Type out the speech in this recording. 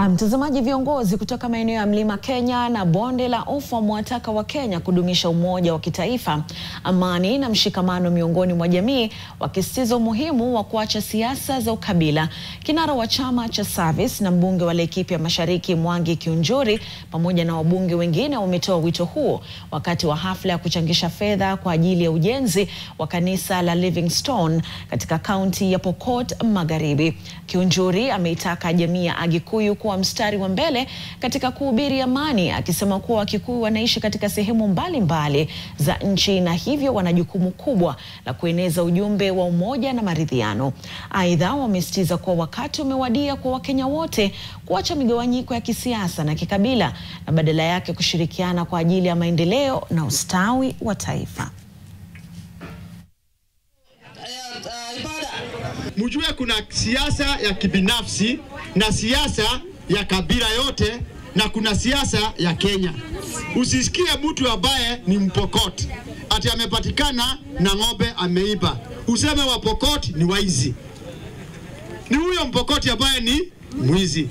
Mtazamaji, viongozi kutoka maeneo ya Mlima Kenya na Bonde la Ufa wamewataka wa Kenya kudumisha umoja wa kitaifa, amani na mshikamano miongoni mwa jamii, wakisisitiza umuhimu wa kuacha siasa za ukabila. Kinara wa chama cha Service na mbunge wa Laikipia Mashariki Mwangi Kiunjuri pamoja na wabunge wengine wametoa wito huo wakati wa hafla ya kuchangisha fedha kwa ajili ya ujenzi wa kanisa la Livingstone katika kaunti ya Pokot Magharibi. Kiunjuri ameitaka jamii ya Agikuyu kuwa mstari wa mbele katika kuhubiri amani, akisema kuwa Wakikuyu wanaishi katika sehemu mbalimbali za nchi na hivyo wana jukumu kubwa la kueneza ujumbe wa umoja na maridhiano. Aidha, wamesitiza kuwa wakati umewadia kwa Wakenya wote kuacha migawanyiko ya kisiasa na kikabila na badala yake kushirikiana kwa ajili ya maendeleo na ustawi wa taifa. Mjue kuna siasa ya kibinafsi na siasa ya kabila yote na kuna siasa ya Kenya. Usisikie mtu ambaye ni Mpokot ati amepatikana na ng'ombe ameiba useme wa Pokot ni waizi. Ni huyo Mpokot ambaye ni mwizi.